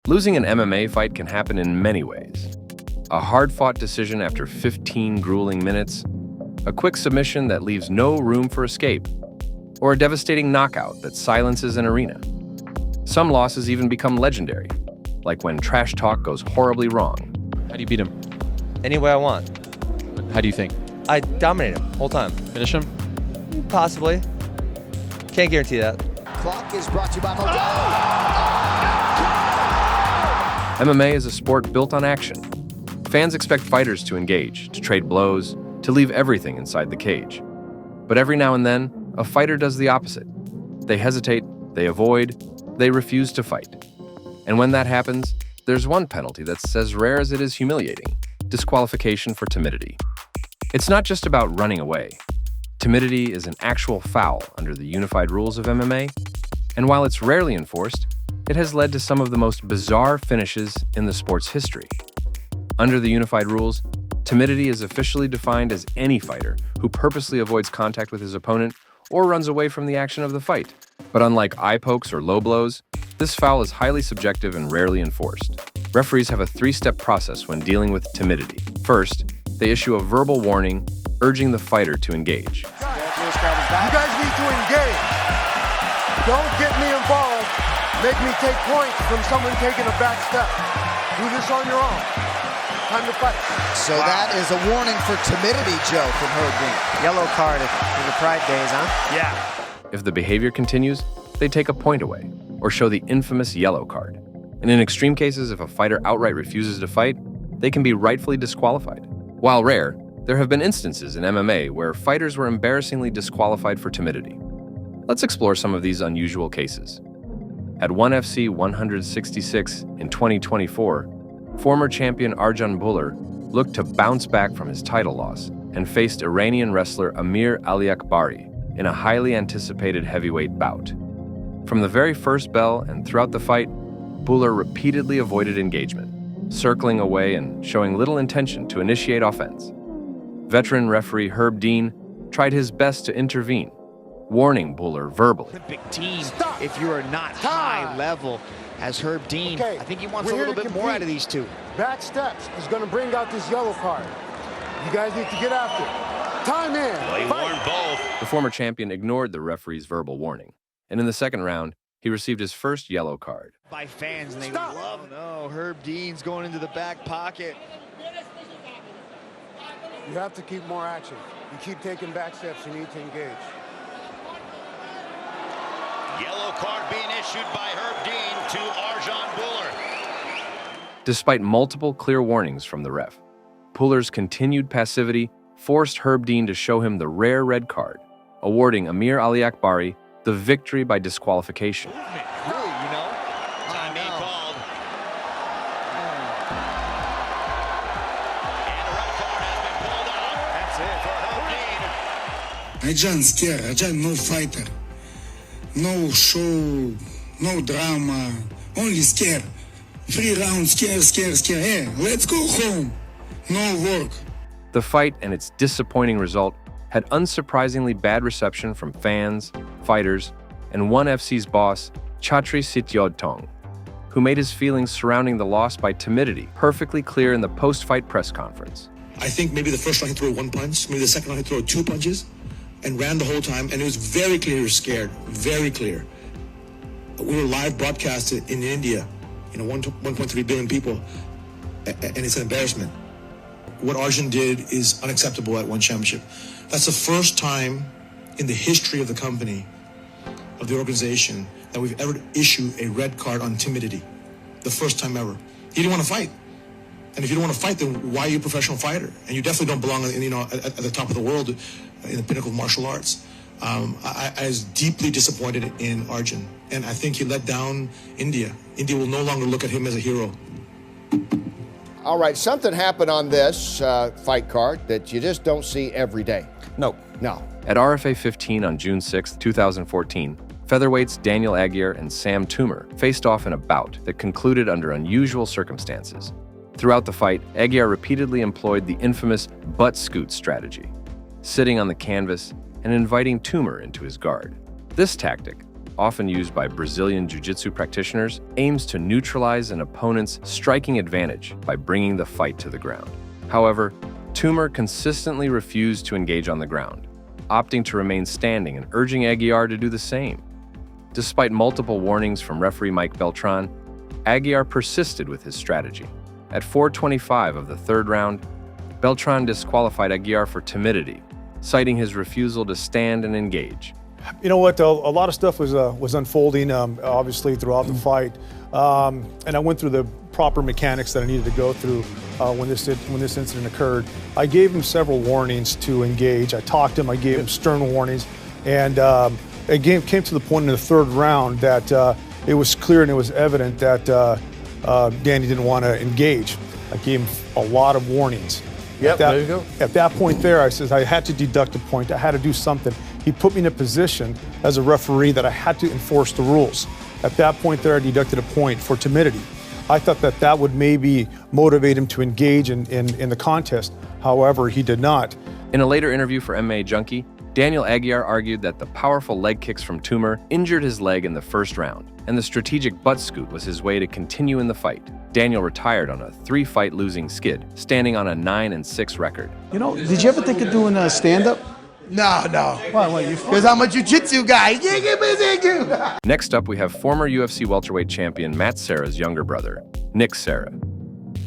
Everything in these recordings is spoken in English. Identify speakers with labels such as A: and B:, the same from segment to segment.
A: Losing an MMA fight can happen in many ways. A hard-fought decision after 15 grueling minutes, a quick submission that leaves no room for escape, or a devastating knockout that silences an arena. Some losses even become legendary, like when trash talk goes horribly wrong.
B: How do you beat him?
C: Any way I want.
B: How do you think?
C: I dominate him whole time.
B: Finish him?
C: Possibly. Can't guarantee that.
D: Clock is brought to you by Modelo.
A: MMA is a sport built on action. Fans expect fighters to engage, to trade blows, to leave everything inside the cage. But every now and then, a fighter does the opposite. They hesitate, they avoid, they refuse to fight. And when that happens, there's one penalty that's as rare as it is humiliating: disqualification for timidity. It's not just about running away. Timidity is an actual foul under the unified rules of MMA, and while it's rarely enforced, it has led to some of the most bizarre finishes in the sport's history. Under the unified rules, timidity is officially defined as any fighter who purposely avoids contact with his opponent or runs away from the action of the fight. But unlike eye pokes or low blows, this foul is highly subjective and rarely enforced. Referees have a three-step process when dealing with timidity. First, they issue a verbal warning urging the fighter to engage.
E: You guys need to engage. Don't get me involved. Make me take points from someone taking a back step. Do this on your own. Time to fight.
D: So that is a warning for timidity, Joe, from Herb Dean.
F: Yellow card in the Pride days, huh?
E: Yeah.
A: If the behavior continues, they take a point away or show the infamous yellow card. And in extreme cases, if a fighter outright refuses to fight, they can be rightfully disqualified. While rare, there have been instances in MMA where fighters were embarrassingly disqualified for timidity. Let's explore some of these unusual cases. At 1FC 166 in 2024, former champion Arjan Bhullar looked to bounce back from his title loss and faced Iranian wrestler Amir Aliakbari in a highly anticipated heavyweight bout. From the very first bell and throughout the fight, Bhullar repeatedly avoided engagement, circling away and showing little intention to initiate offense. Veteran referee Herb Dean tried his best to intervene, warning Bhullar verbally.
G: Olympic team, if you are not high level as Herb Dean,
E: Okay,
G: I think he wants a
E: we're
G: little
E: here to
G: bit more
E: compete.
G: out of these two.
E: Back steps is going to bring out this yellow card. You guys need to get after it. Time in. Fight.
A: The former champion ignored the referee's verbal warning, and in the second round, he received his first yellow card.
G: By fans, and they
E: Stop.
G: love it. No, Herb Dean's going into the back pocket.
E: You have to keep more action. You keep taking back steps, you need to engage.
H: Yellow card being issued by Herb Dean to Arjan Bhullar.
A: Despite multiple clear warnings from the ref, Bhullar's continued passivity forced Herb Dean to show him the rare red card, awarding Amir Aliakbari the victory by disqualification.
G: Really, you know?
H: Time being called. And a red card has been pulled out. That's it for Herb Dean.
I: Arjan scared. Arjan no fighter. No show, no drama, only scare. 3 rounds, scare. Hey, let's go home. No work.
A: The fight and its disappointing result had unsurprisingly bad reception from fans, fighters, and 1FC's boss, Chatri Sityodtong, who made his feelings surrounding the loss by timidity perfectly clear in the post-fight press conference.
I: I think maybe the first round he threw 1 punch, maybe the second round he threw 2 punches, and ran the whole time, and it was very clear he was scared, very clear. We were live broadcasted in India, 1.3 billion people, and it's an embarrassment. What Arjan did is unacceptable at one championship. That's the first time in the history of the company, of the organization, that we've ever issued a red card on timidity. The first time ever. He didn't want to fight. And if you don't want to fight, then why are you a professional fighter? And you definitely don't belong, at the top of the world, in the pinnacle of martial arts. I was deeply disappointed in Arjan, and I think he let down India. India will no longer look at him as a hero.
J: All right, something happened on this fight card that you just don't see every day.
C: No.
A: At RFA 15 on June 6, 2014, featherweights Daniel Aguiar and Sam Toomer faced off in a bout that concluded under unusual circumstances. Throughout the fight, Aguiar repeatedly employed the infamous butt scoot strategy, sitting on the canvas and inviting Toomer into his guard. This tactic, often used by Brazilian jiu-jitsu practitioners, aims to neutralize an opponent's striking advantage by bringing the fight to the ground. However, Toomer consistently refused to engage on the ground, opting to remain standing and urging Aguiar to do the same. Despite multiple warnings from referee Mike Beltran, Aguiar persisted with his strategy. At 4:25 of the third round, Beltran disqualified Aguiar for timidity, citing his refusal to stand and engage.
K: You know what? A lot of stuff was unfolding, obviously, throughout the fight, and I went through the proper mechanics that I needed to go through when this incident occurred. I gave him several warnings to engage. I talked to him. I gave him stern warnings, and it came to the point in the third round that it was clear and it was evident that Danny didn't want to engage. I gave him a lot of warnings.
J: There you go.
K: At that point there, I said I had to deduct a point. I had to do something. He put me in a position as a referee that I had to enforce the rules. At that point there, I deducted a point for timidity. I thought that would maybe motivate him to engage in the contest. However, he did not.
A: In a later interview for MMA Junkie, Daniel Aguiar argued that the powerful leg kicks from Toomer injured his leg in the first round, and the strategic butt scoot was his way to continue in the fight. Daniel retired on a 3-fight losing skid, standing on a 9-6 record.
L: You know, did you ever think of doing a stand-up?
E: No.
L: Why?
E: Because I'm a jiu-jitsu guy.
A: Next up, we have former UFC welterweight champion Matt Serra's younger brother, Nick Serra.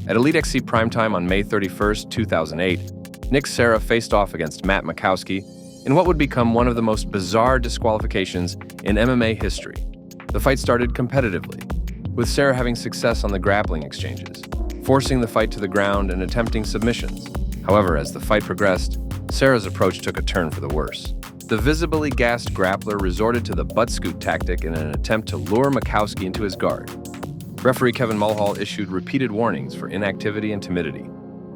A: At Elite XC Primetime on May 31st, 2008, Nick Serra faced off against Matt Makowski in what would become one of the most bizarre disqualifications in MMA history. The fight started competitively, with Serra having success on the grappling exchanges, forcing the fight to the ground and attempting submissions. However, as the fight progressed, Serra's approach took a turn for the worse. The visibly gassed grappler resorted to the butt scoot tactic in an attempt to lure Makowski into his guard. Referee Kevin Mulhall issued repeated warnings for inactivity and timidity,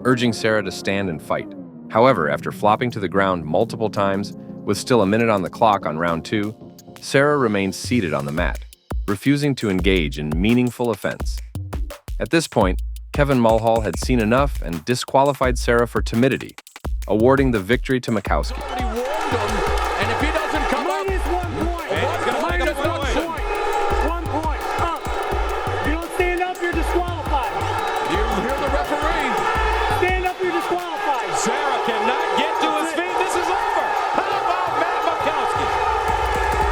A: urging Serra to stand and fight. However, after flopping to the ground multiple times, with still a minute on the clock on round 2, Serra remained seated on the mat, refusing to engage in meaningful offense. At this point, Kevin Mulhall had seen enough and disqualified Serra for timidity, awarding the victory to Makowski.
B: And if he doesn't come up,
M: minus 1 point.
B: He's going to make a point.
M: 1 point. Up. If you don't stand up, you're disqualified.
B: You hear the referee.
M: Stand up, you're disqualified.
B: Serra cannot get to his feet. This is over. How about Matt Makowski?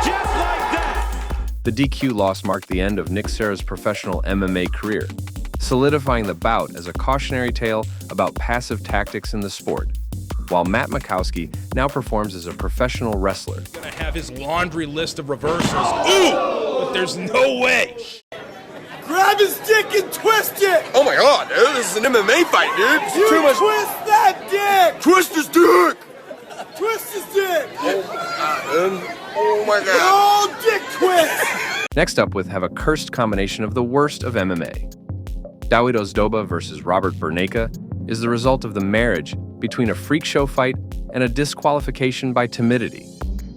B: Just like that.
A: The DQ loss marked the end of Nick Serra's professional MMA career, solidifying the bout as a cautionary tale about passive tactics in the sport, while Matt Makowski now performs as a professional wrestler.
N: Gonna have his laundry list of reversals. Ooh! But there's no way.
E: Grab his dick and twist it!
O: Oh my god, dude, this is an MMA fight, dude.
E: You twist that dick!
O: Twist his dick!
E: Twist his dick!
O: Oh my god.
E: Oh, dick twist!
A: Next up, we have a cursed combination of the worst of MMA. Dawid Ozdoba versus Robert Burneika is the result of the marriage between a freak show fight and a disqualification by timidity.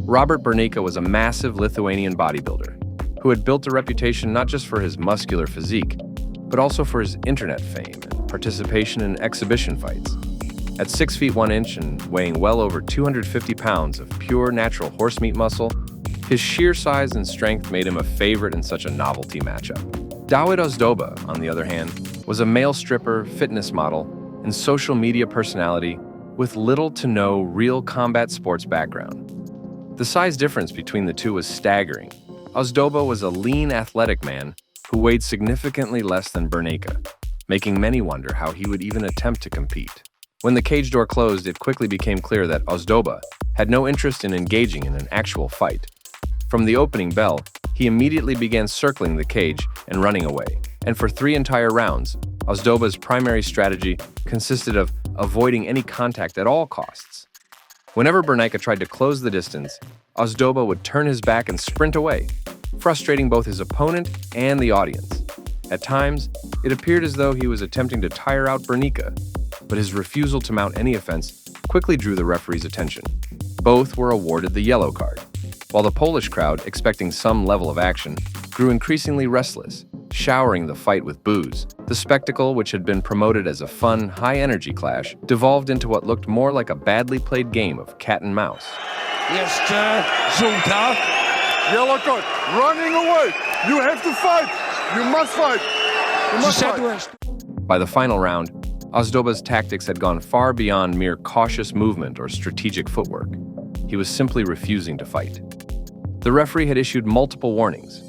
A: Robert Burneika was a massive Lithuanian bodybuilder who had built a reputation not just for his muscular physique, but also for his internet fame and participation in exhibition fights. At 6 feet 1 inch and weighing well over 250 pounds of pure natural horse meat muscle, his sheer size and strength made him a favorite in such a novelty matchup. Dawid Ozdoba, on the other hand, was a male stripper, fitness model, and social media personality with little to no real combat sports background. The size difference between the two was staggering. Ozdoba was a lean, athletic man who weighed significantly less than Burneika, making many wonder how he would even attempt to compete. When the cage door closed, it quickly became clear that Ozdoba had no interest in engaging in an actual fight. From the opening bell, he immediately began circling the cage and running away. And for 3 entire rounds, Ozdoba's primary strategy consisted of avoiding any contact at all costs. Whenever Burneika tried to close the distance, Ozdoba would turn his back and sprint away, frustrating both his opponent and the audience. At times, it appeared as though he was attempting to tire out Burneika, but his refusal to mount any offense quickly drew the referee's attention. Both were awarded the yellow card, while the Polish crowd, expecting some level of action, grew increasingly restless, showering the fight with boos. The spectacle, which had been promoted as a fun, high-energy clash, devolved into what looked more like a badly played game of cat and mouse.
E: Jeszcze żółta. Yellow card. Running away. You have to fight. You must fight. You must fight.
A: By the final round, Ozdoba's tactics had gone far beyond mere cautious movement or strategic footwork. He was simply refusing to fight. The referee had issued multiple warnings,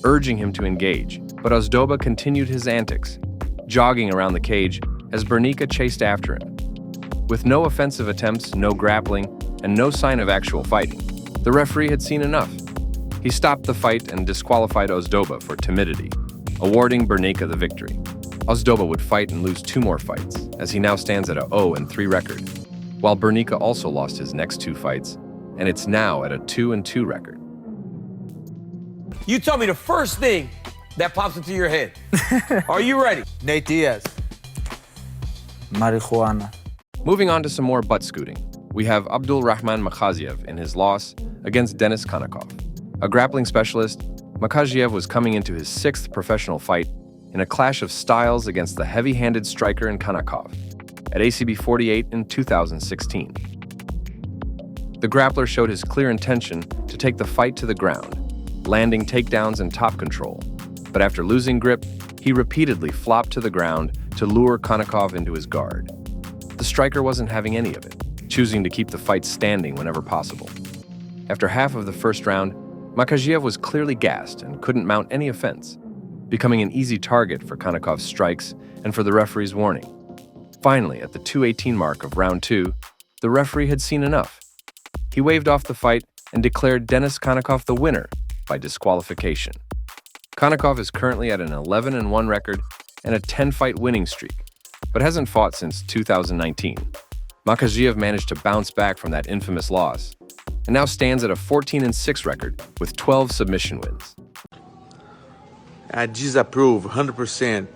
A: urging him to engage, but Ozdoba continued his antics, jogging around the cage as Burneika chased after him. With no offensive attempts, no grappling, and no sign of actual fighting, the referee had seen enough. He stopped the fight and disqualified Ozdoba for timidity, awarding Burneika the victory. Ozdoba would fight and lose 2 more fights, as he now stands at a 0-3 record, while Burneika also lost his next 2 fights, and it's now at a 2-2 record.
P: You tell me the first thing that pops into your head. Are you ready?
L: Nate Diaz. Marijuana.
A: Moving on to some more butt scooting, we have Rakhman Makhazhiev in his loss against Denis Kanakov. A grappling specialist, Makhazhiev was coming into his 6th professional fight in a clash of styles against the heavy-handed striker in Kanakov at ACB 48 in 2016. The grappler showed his clear intention to take the fight to the ground, landing takedowns and top control, but after losing grip, he repeatedly flopped to the ground to lure Kanakov into his guard. The striker wasn't having any of it, choosing to keep the fight standing whenever possible. After half of the first round, Makhazhiev was clearly gassed and couldn't mount any offense, becoming an easy target for Kanakov's strikes and for the referee's warning. Finally, at the 2:18 mark of round 2, the referee had seen enough. He waved off the fight and declared Denis Kanakov the winner by disqualification. Kanakov is currently at an 11-1 record and a 10-fight winning streak, but hasn't fought since 2019. Makhazhiev managed to bounce back from that infamous loss and now stands at a 14-6 record with 12 submission wins.
O: I disapprove 100%.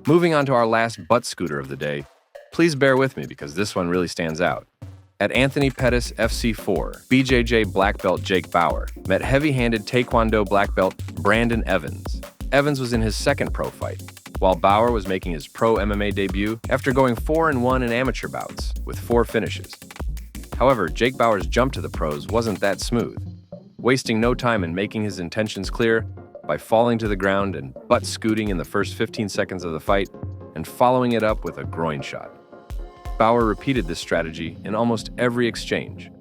A: Moving on to our last butt scooter of the day, please bear with me because this one really stands out. At Anthony Pettis FC4, BJJ black belt Jake Bauer met heavy-handed Taekwondo black belt Brandon Evans. Evans was in his 2nd pro fight, while Bauer was making his pro MMA debut after going 4-1 in amateur bouts with 4 finishes. However, Jake Bauer's jump to the pros wasn't that smooth, wasting no time in making his intentions clear by falling to the ground and butt scooting in the first 15 seconds of the fight and following it up with a groin shot. Bauer repeated this strategy in almost every exchange,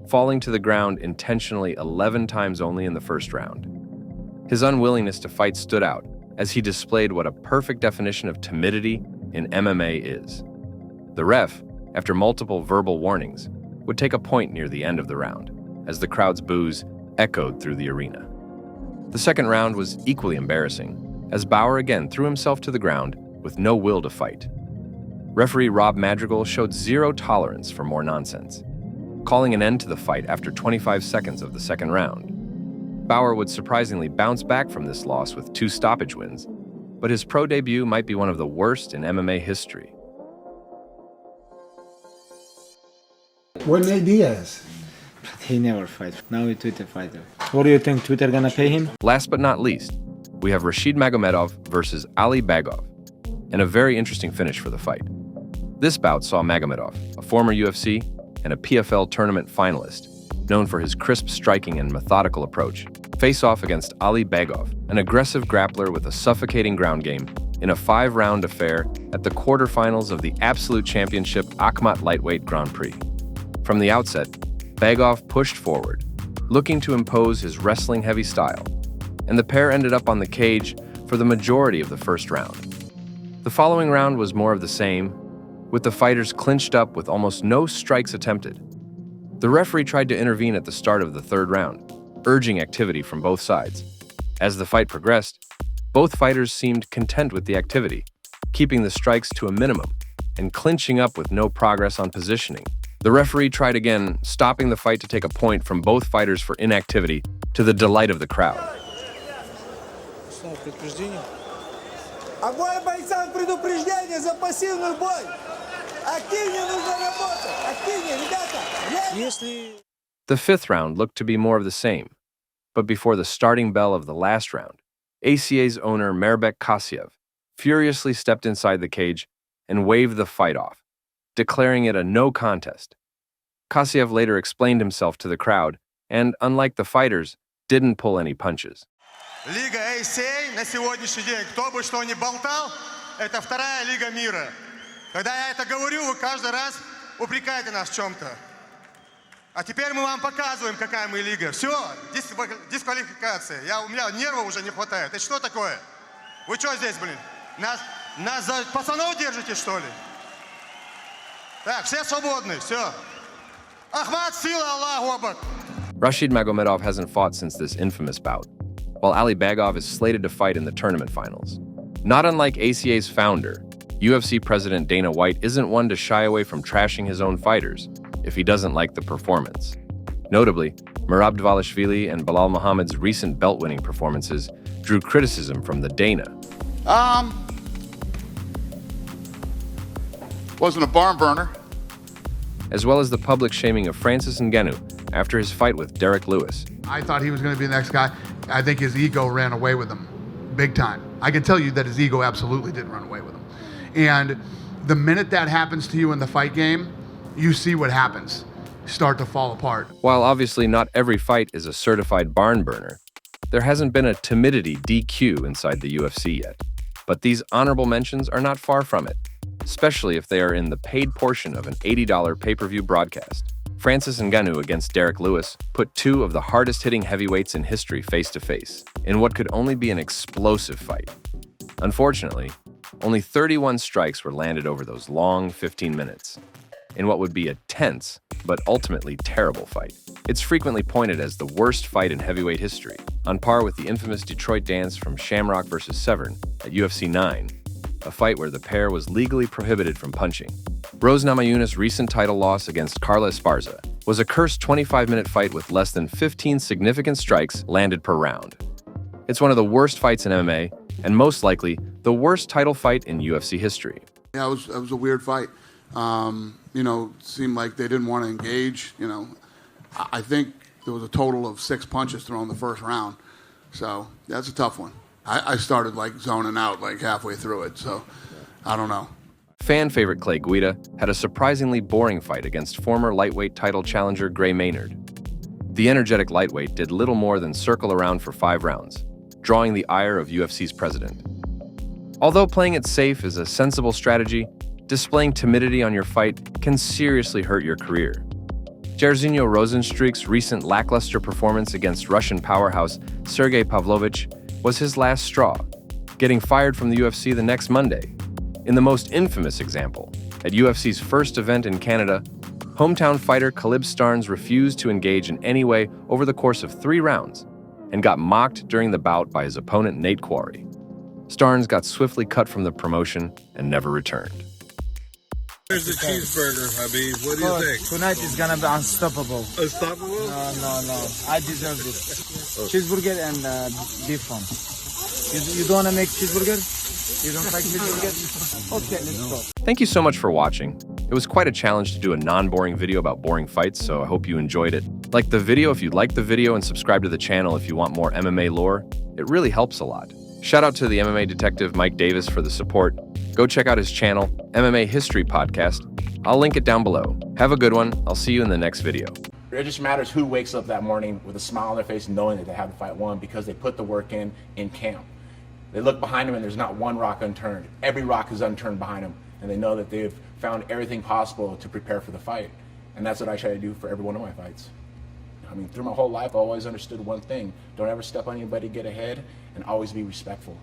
A: falling to the ground intentionally 11 times only in the first round. His unwillingness to fight stood out as he displayed what a perfect definition of timidity in MMA is. The ref, after multiple verbal warnings, would take a point near the end of the round, as the crowd's boos echoed through the arena. The second round was equally embarrassing, as Bauer again threw himself to the ground with no will to fight. Referee Rob Madrigal showed zero tolerance for more nonsense, calling an end to the fight after 25 seconds of the second round. Bauer would surprisingly bounce back from this loss with 2 stoppage wins, but his pro debut might be one of the worst in MMA history.
L: What Nate Diaz?
F: He never fights. Now he's Twitter fighter.
L: What do you think, Twitter gonna pay him?
A: Last but not least, we have Rashid Magomedov versus Ali Bagov, and a very interesting finish for the fight. This bout saw Magomedov, a former UFC and a PFL tournament finalist, known for his crisp striking and methodical approach, face off against Ali Bagov, an aggressive grappler with a suffocating ground game, in a 5-round affair at the quarterfinals of the Absolute Championship Akhmat Lightweight Grand Prix. From the outset, Bagov pushed forward, looking to impose his wrestling-heavy style, and the pair ended up on the cage for the majority of the first round. The following round was more of the same, with the fighters clinched up with almost no strikes attempted. The referee tried to intervene at the start of the third round, urging activity from both sides. As the fight progressed, both fighters seemed content with the activity, keeping the strikes to a minimum and clinching up with no progress on positioning. The referee tried again, stopping the fight to take a point from both fighters for inactivity, to the delight of the crowd.
Q: Огонь бойцам предупреждение за пассивный бой. Активнее нужно работать. Активнее, ребята.
A: The fifth round looked to be more of the same, but before the starting bell of the last round, ACA's owner Makowski furiously stepped inside the cage and waved the fight off, declaring it a no contest. Makhazhiev later explained himself to the crowd and, unlike the fighters, didn't pull any punches.
E: Лига ACA на сегодняшний день, кто бы что ни болтал, это вторая лига мира. Когда я это говорю, вы каждый раз упрекаете нас в чем-то. А теперь мы вам показываем, какая мы лига. Все, дисквалификация. У меня нервов уже не хватает. Это что такое? Вы что здесь, блин? Нас за пацанов держите, что ли? Так, все свободны, все. Ахмад, сила, Аллаху Акбар.
A: Rashid Magomedov hasn't fought since this infamous bout, while Ali Bagov is slated to fight in the tournament finals. Not unlike ACA's founder, UFC president Dana White isn't one to shy away from trashing his own fighters if he doesn't like the performance. Notably, Merab Dvalishvili and Belal Muhammad's recent belt-winning performances drew criticism from the Dana.
R: Wasn't a barn burner.
A: As well as the public shaming of Francis Ngannou after his fight with Derek Lewis.
R: I thought he was going to be the next guy. I think his ego ran away with him, big time. I can tell you that his ego absolutely did run away with him. And the minute that happens to you in the fight game, you see what happens. Start to fall apart.
A: While obviously not every fight is a certified barn burner, there hasn't been a timidity DQ inside the UFC yet. But these honorable mentions are not far from it, especially if they are in the paid portion of an $80 pay-per-view broadcast. Francis Ngannou against Derek Lewis put two of the hardest-hitting heavyweights in history face-to-face in what could only be an explosive fight. Unfortunately, only 31 strikes were landed over those long 15 minutes, in what would be a tense but ultimately terrible fight. It's frequently pointed as the worst fight in heavyweight history, on par with the infamous Detroit dance from Shamrock vs. Severn at UFC 9, a fight where the pair was legally prohibited from punching. Rose Namajunas' recent title loss against Carla Esparza was a cursed 25-minute fight with less than 15 significant strikes landed per round. It's one of the worst fights in MMA, and most likely the worst title fight in UFC history.
R: Yeah, it was a weird fight. It seemed like they didn't want to engage. I think there was a total of 6 punches thrown the first round. So that's a tough one. I started zoning out halfway through it, so I don't know.
A: Fan favorite Clay Guida had a surprisingly boring fight against former lightweight title challenger Gray Maynard. The energetic lightweight did little more than circle around for 5 rounds, drawing the ire of UFC's president. Although playing it safe is a sensible strategy, displaying timidity on your fight can seriously hurt your career. Jairzinho Rozenstruik's recent lackluster performance against Russian powerhouse Sergey Pavlovich was his last straw, getting fired from the UFC the next Monday. In the most infamous example, at UFC's first event in Canada, hometown fighter Khalib Starnes refused to engage in any way over the course of 3 rounds and got mocked during the bout by his opponent Nate Quarry. Starnes got swiftly cut from the promotion and never returned.
S: There's the cheeseburger, Habib. What do you think?
L: Tonight is gonna be unstoppable.
S: Unstoppable?
L: No. I deserve this. Cheeseburger and beef one. You don't wanna make cheeseburger? You don't like cheeseburger? Okay, let's go.
A: Thank you so much for watching. It was quite a challenge to do a non-boring video about boring fights, so I hope you enjoyed it. Like the video if you liked the video, and subscribe to the channel if you want more MMA lore. It really helps a lot. Shout out to the MMA detective Mike Davis for the support. Go check out his channel, MMA History Podcast. I'll link it down below. Have a good one. I'll see you in the next video.
T: It just matters who wakes up that morning with a smile on their face knowing that they have the fight won because they put the work in camp. They look behind them and there's not one rock unturned. Every rock is unturned behind them, and they know that they've found everything possible to prepare for the fight. And that's what I try to do for every one of my fights. Through my whole life, I always understood one thing. Don't ever step on anybody, get ahead, and always be respectful.